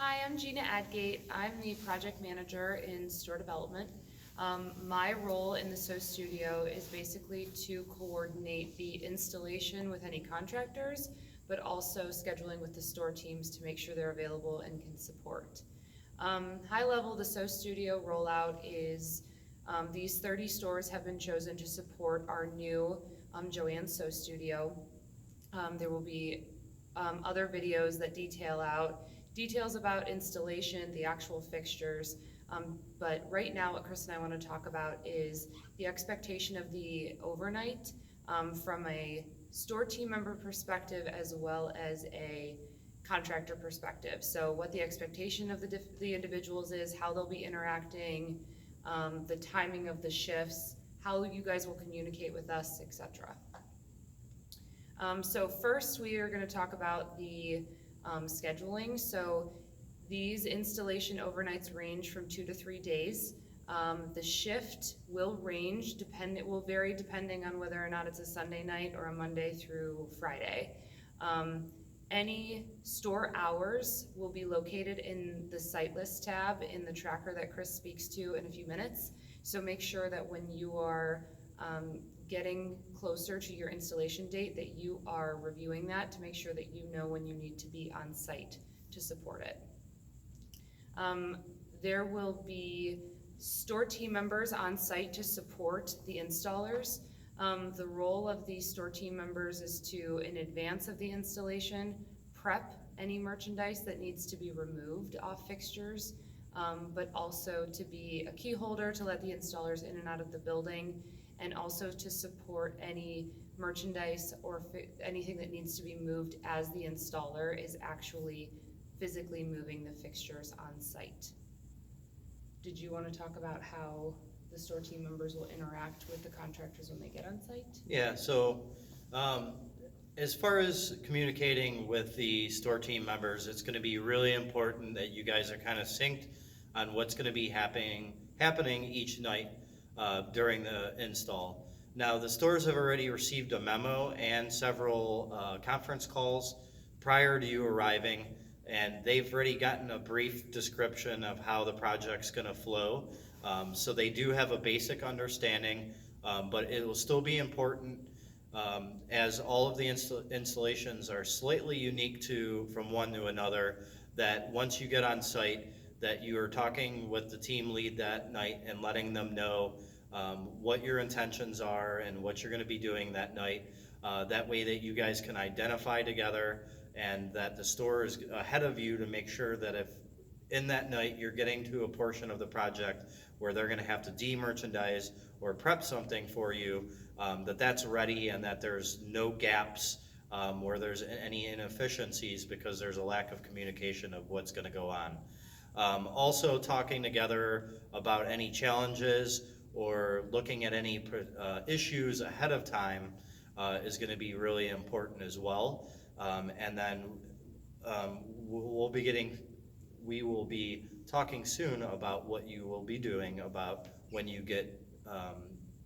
Hi, I'm Gina Adgate. I'm the project manager in store development. My role in the SO Studio is basically to coordinate the installation with any contractors, but also scheduling with the store teams to make sure they're available and can support. High level, the SO Studio rollout is these 30 stores have been chosen to support our new Joanne SO Studio. There will be other videos that details about installation, the actual fixtures. But right now, what Chris and I want to talk about is the expectation of the overnight from a store team member perspective as well as a contractor perspective. So what the expectation of the individuals is, how they'll be interacting, the timing of the shifts, how you guys will communicate with us, etc. So first, we are going to talk about the scheduling. So these installation overnights range from 2 to 3 days. The shift will it will vary depending on whether or not it's a Sunday night or a Monday through Friday. Any store hours will be located in the site list tab in the tracker that Chris speaks to in a few minutes. So make sure that when you are getting closer to your installation date that you are reviewing that to make sure that you know when you need to be on site to support it. There will be store team members on site to support the installers. The role of these store team members is to, in advance of the installation, prep any merchandise that needs to be removed off fixtures, but also to be a key holder to let the installers in and out of the building, and also to support any merchandise or anything that needs to be moved as the installer is actually physically moving the fixtures on site. Did you want to talk about how the store team members will interact with the contractors when they get on site? Yeah, so as far as communicating with the store team members, it's going to be really important that you guys are kind of synced on what's going to be happening each night during the install. Now, the stores have already received a memo and several conference calls prior to you arriving, and they've already gotten a brief description of how the project's going to flow. So they do have a basic understanding, but it will still be important as all of the installations are slightly unique from one to another, that once you get on site, that you are talking with the team lead that night and letting them know what your intentions are and what you're going to be doing that night. That way that you guys can identify together and that the store is ahead of you to make sure that if in that night you're getting to a portion of the project where they're going to have to de-merchandise or prep something for you, that's ready and that there's no gaps where there's any inefficiencies because there's a lack of communication of what's going to go on. Also talking together about any challenges or looking at any issues ahead of time is going to be really important as well. And then we will be talking soon about what you will be doing about when you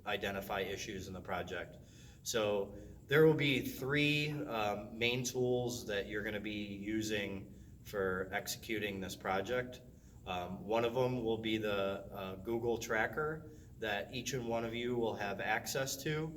identify issues in the project. So there will be three main tools that you're going to be using for executing this project. One of them will be the Google Tracker that each and one of you will have access to.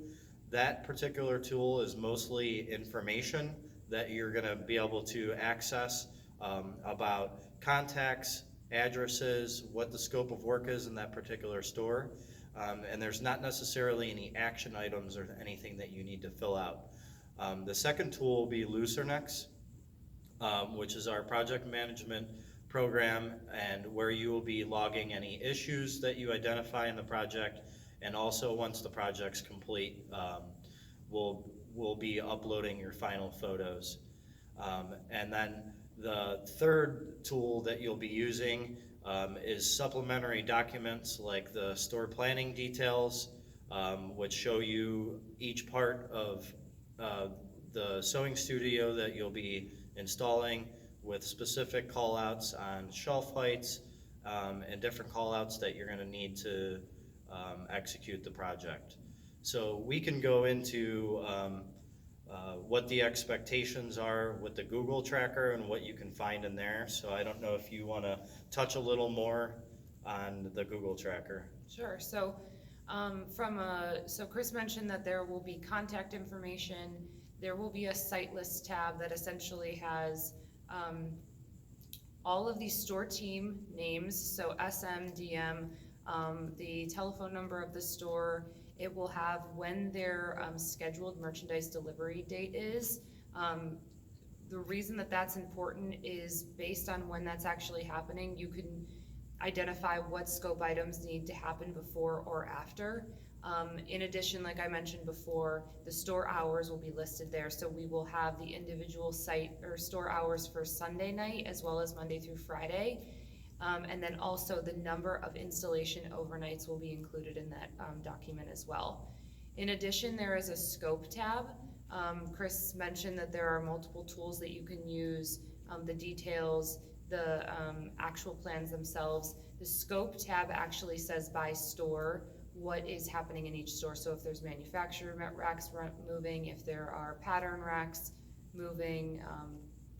That particular tool is mostly information that you're going to be able to access about contacts, addresses, what the scope of work is in that particular store. And there's not necessarily any action items or anything that you need to fill out. The second tool will be Lucernex, which is our project management program, and where you will be logging any issues that you identify in the project, and also once the project's complete, we'll be uploading your final photos. And then the third tool that you'll be using is supplementary documents like the store planning details, which show you each part of the sewing studio that you'll be installing, with specific call-outs on shelf heights and different call-outs that you're going to need to execute the project. So we can go into what the expectations are with the Google Tracker and what you can find in there. So I don't know if you want to touch a little more on the Google Tracker. Sure. So, so Chris mentioned that there will be contact information. There will be a site list tab that essentially has all of these store team names. So SM, DM, the telephone number of the store. It will have when their scheduled merchandise delivery date is. The reason that that's important is based on when that's actually happening. You can identify what scope items need to happen before or after. In addition, like I mentioned before, the store hours will be listed there. So we will have the individual site or store hours for Sunday night as well as Monday through Friday. And then also the number of installation overnights will be included in that document as well. In addition, there is a scope tab. Chris mentioned that there are multiple tools that you can use, the details, the actual plans themselves. The scope tab actually says by store what is happening in each store. So if there's manufacturer racks moving, if there are pattern racks moving,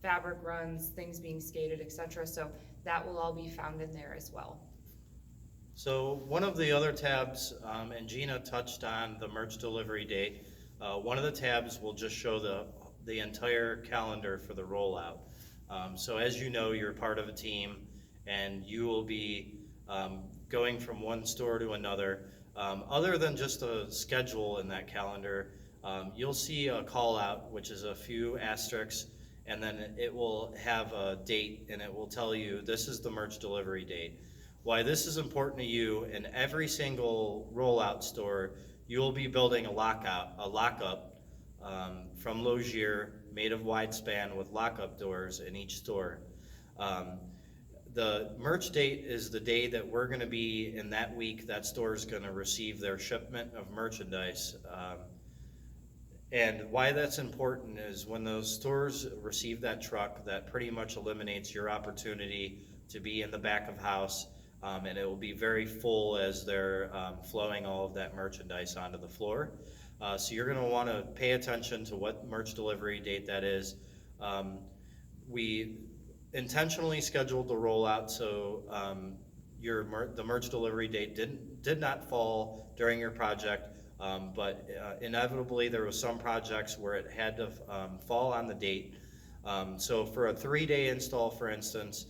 fabric runs, things being skated, etc. So that will all be found in there as well. So one of the other tabs, and Gina touched on the merch delivery date, one of the tabs will just show the entire calendar for the rollout. So as you know, you're part of a team and you will be going from one store to another. Other than just a schedule in that calendar, you'll see a call out, which is a few asterisks, and then it will have a date and it will tell you this is the merch delivery date. Why this is important to you, in every single rollout store, you will be building a lockup from Logier, made of wide span with lockup doors in each store. The merch date is the day that we're gonna be in that week, that store is gonna receive their shipment of merchandise. And why that's important is when those stores receive that truck, that pretty much eliminates your opportunity to be in the back of house, and it will be very full as they're flowing all of that merchandise onto the floor. So you're gonna wanna pay attention to what merch delivery date that is. We intentionally scheduled the rollout so the merch delivery date did not fall during your project. But inevitably there was some projects where it had to fall on the date. So for a 3-day install, for instance,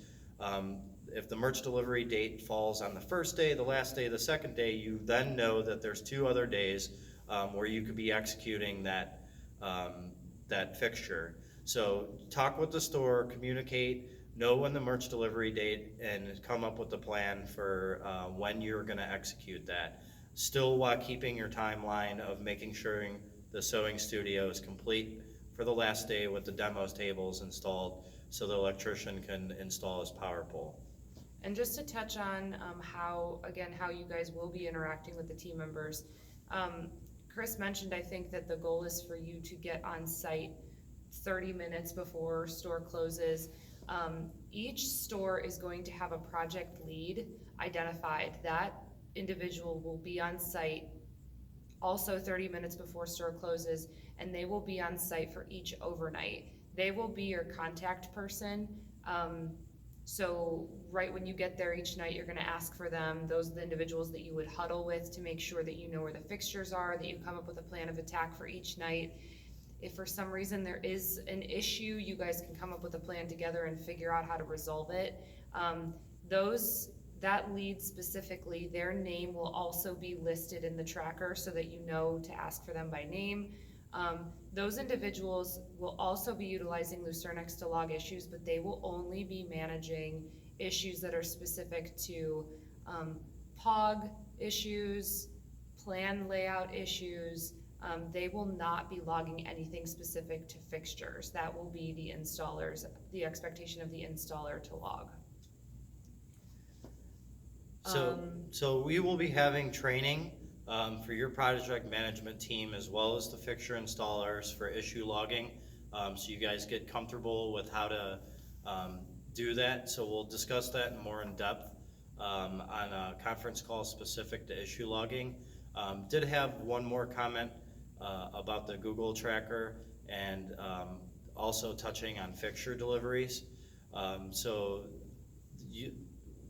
if the merch delivery date falls on the first day, the last day, the second day, you then know that there's 2 other days where you could be executing that fixture. So talk with the store, communicate, know when the merch delivery date, and come up with a plan for when you're gonna execute that. Still while keeping your timeline of making sure the sewing studio is complete for the last day with the demo tables installed so the electrician can install his power pole. And just to touch on how you guys will be interacting with the team members. Chris mentioned, I think, that the goal is for you to get on site 30 minutes before store closes. Each store is going to have a project lead identified. That individual will be on site also 30 minutes before store closes, and they will be on site for each overnight. They will be your contact person. So right when you get there each night, you're gonna ask for them. Those are the individuals that you would huddle with to make sure that you know where the fixtures are, that you come up with a plan of attack for each night. If for some reason there is an issue, you guys can come up with a plan together and figure out how to resolve it. That lead specifically, their name will also be listed in the tracker so that you know to ask for them by name. Those individuals will also be utilizing Lucernex to log issues, but they will only be managing issues that are specific to POG issues, plan layout issues. They will not be logging anything specific to fixtures. That will be the expectation of the installer to log. So we will be having training for your project management team as well as the fixture installers for issue logging. So you guys get comfortable with how to do that. So we'll discuss that more in depth on a conference call specific to issue logging. Did have one more comment about the Google Tracker, and also touching on fixture deliveries. So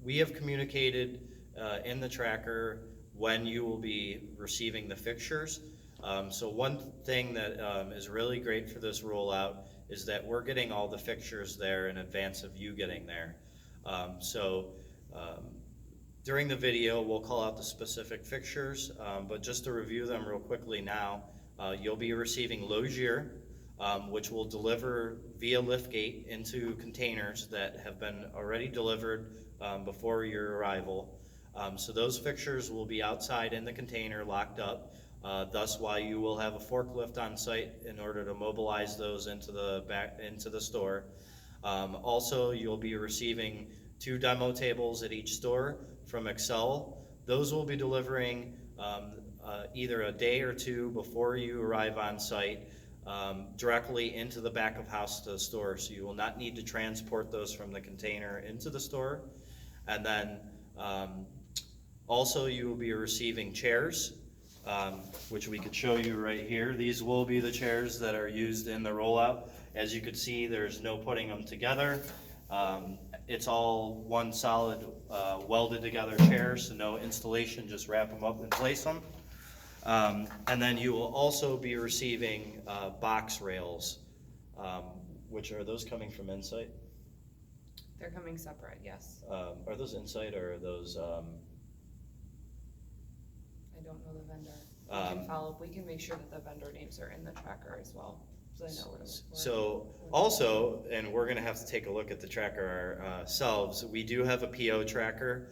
we have communicated in the tracker when you will be receiving the fixtures. So one thing that is really great for this rollout is that we're getting all the fixtures there in advance of you getting there. During the video, we'll call out the specific fixtures, but just to review them real quickly now, you'll be receiving Logier, which will deliver via liftgate into containers that have been already delivered before your arrival. So those fixtures will be outside in the container locked up, thus why you will have a forklift on site in order to mobilize those into the store. Also, you'll be receiving 2 demo tables at each store from Excel. Those will be delivering either a day or 2 before you arrive on site, directly into the back of house to the store, so you will not need to transport those from the container into the store. And then also you will be receiving chairs, which we could show you right here. These will be the chairs that are used in the rollout. As you can see, there's no putting them together. It's all one solid welded together chair, so no installation, just wrap them up and place them. And then you will also be receiving box rails, which are those coming from Insight? They're coming separate, yes. Are those Insight or are those? I don't know the vendor. We can follow up, we can make sure that the vendor names are in the tracker as well, so I know where to look for it. So also, and we're gonna have to take a look at the tracker ourselves, we do have a PO tracker,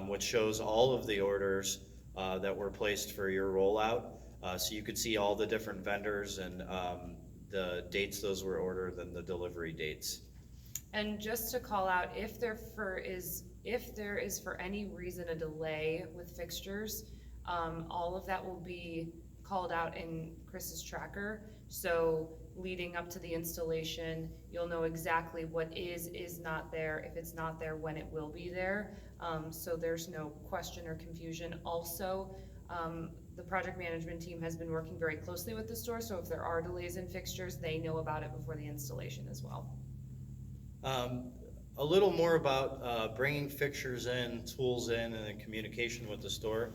which shows all of the orders that were placed for your rollout. So you could see all the different vendors and the dates those were ordered and the delivery dates. And just to call out, if there is for any reason a delay with fixtures, all of that will be called out in Chris's tracker. So leading up to the installation, you'll know exactly what is not there, if it's not there, when it will be there. So there's no question or confusion. Also, the project management team has been working very closely with the store, so if there are delays in fixtures, they know about it before the installation as well. A little more about bringing fixtures in, tools in, and then communication with the store.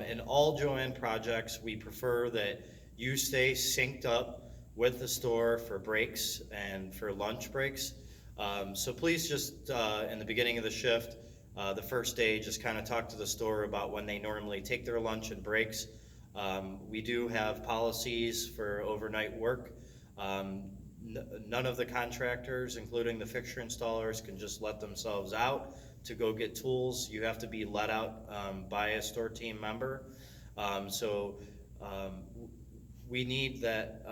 In all Jo-Ann projects, we prefer that you stay synced up with the store for breaks and for lunch breaks. So please just, in the beginning of the shift, the first day, just kind of talk to the store about when they normally take their lunch and breaks. We do have policies for overnight work. None of the contractors, including the fixture installers, can just let themselves out to go get tools. You have to be let out by a store team member. We need that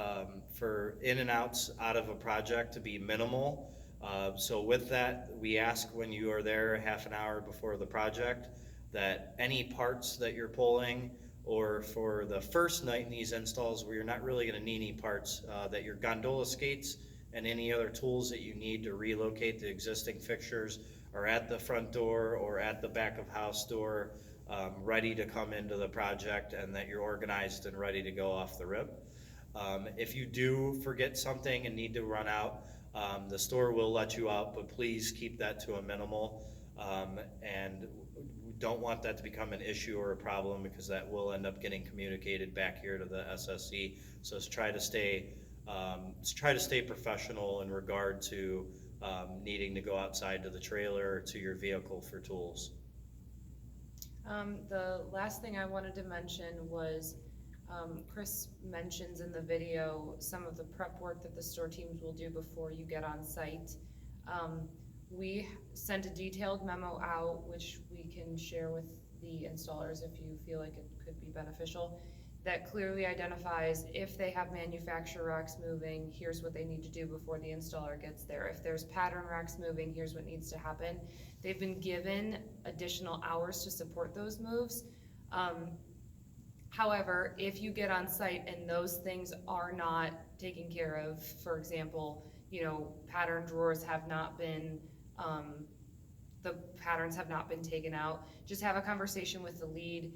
for in and outs out of a project to be minimal. So with that, we ask when you are there half an hour before the project that any parts that you're pulling, or for the first night in these installs where you're not really going to need any parts, that your gondola skates and any other tools that you need to relocate the existing fixtures are at the front door or at the back of house door, ready to come into the project, and that you're organized and ready to go off the rip. If you do forget something and need to run out, the store will let you out, but please keep that to a minimal. And we don't want that to become an issue or a problem, because that will end up getting communicated back here to the SSC. So let's try to stay professional in regard to needing to go outside to the trailer or to your vehicle for tools. The last thing I wanted to mention was Chris mentions in the video some of the prep work that the store teams will do before you get on site. We sent a detailed memo out, which we can share with the installers if you feel like it could be beneficial, that clearly identifies if they have manufacturer racks moving, here's what they need to do before the installer gets there. If there's pattern racks moving, here's what needs to happen. They've been given additional hours to support those moves. However, if you get on site and those things are not taken care of, for example, pattern drawers have not been, the patterns have not been taken out, just have a conversation with the lead.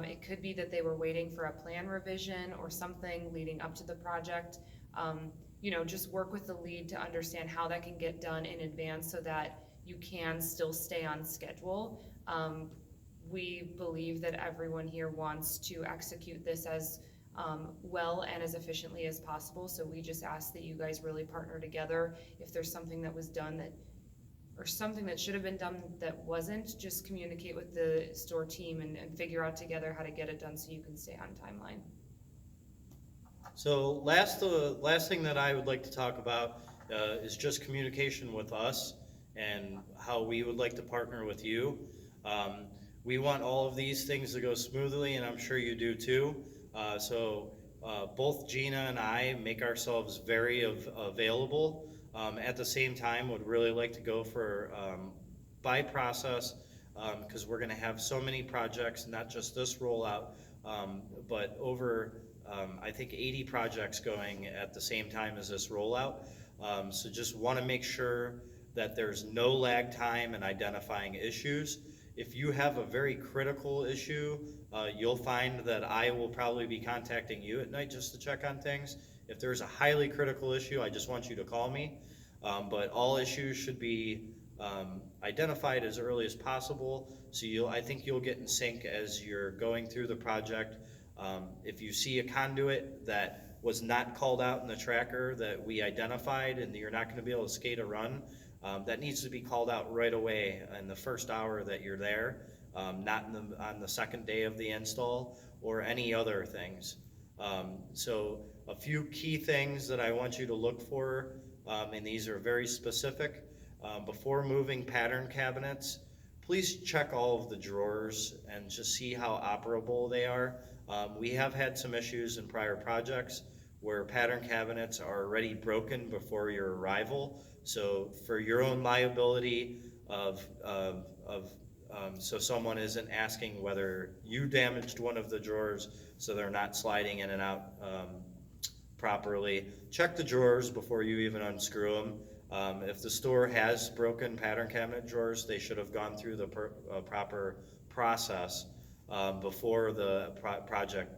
It could be that they were waiting for a plan revision or something leading up to the project. you know, just work with the lead to understand how that can get done in advance so that you can still stay on schedule. We believe that everyone here wants to execute this as well and as efficiently as possible, so we just ask that you guys really partner together. If there's something that was done that, or something that should have been done that wasn't, just communicate with the store team and figure out together how to get it done so you can stay on timeline. So the last thing that I would like to talk about is just communication with us and how we would like to partner with you. We want all of these things to go smoothly, and I'm sure you do too. So both Gina and I make ourselves very available. At the same time, would really like to go for by process, because we're going to have so many projects, not just this rollout, but over I think 80 projects going at the same time as this rollout. So just want to make sure that there's no lag time in identifying issues. If you have a very critical issue, you'll find that I will probably be contacting you at night just to check on things. If there's a highly critical issue, I just want you to call me. But all issues should be identified as early as possible. So I think you'll get in sync as you're going through the project. If you see a conduit that was not called out in the tracker that we identified and you're not going to be able to skate a run, that needs to be called out right away in the first hour that you're there, not on the second day of the install or any other things. So a few key things that I want you to look for, and these are very specific. Before moving pattern cabinets, please check all of the drawers and just see how operable they are. We have had some issues in prior projects where pattern cabinets are already broken before your arrival. So for your own liability so someone isn't asking whether you damaged one of the drawers so they're not sliding in and out properly, check the drawers before you even unscrew them. If the store has broken pattern cabinet drawers, they should have gone through the proper process before the project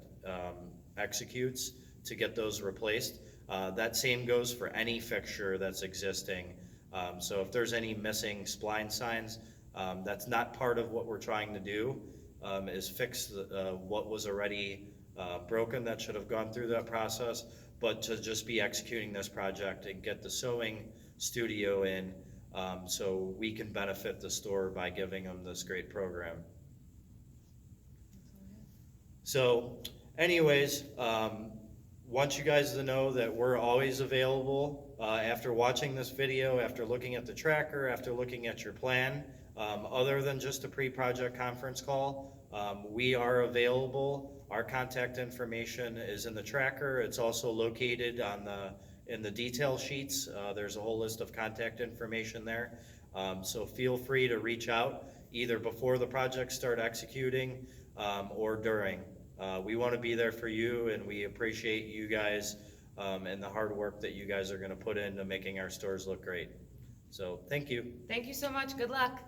executes to get those replaced. That same goes for any fixture that's existing. So if there's any missing spline signs, that's not part of what we're trying to do, is fix what was already broken that should have gone through that process, but to just be executing this project and get the sewing studio in so we can benefit the store by giving them this great program. So anyways, want you guys to know that we're always available after watching this video, after looking at the tracker, after looking at your plan. Other than just a pre-project conference call, we are available. Our contact information is in the tracker. It's also located in the detail sheets. There's a whole list of contact information there. So feel free to reach out either before the project start executing or during. We want to be there for you, and we appreciate you guys and the hard work that you guys are going to put into making our stores look great. So thank you. Thank you so much. Good luck.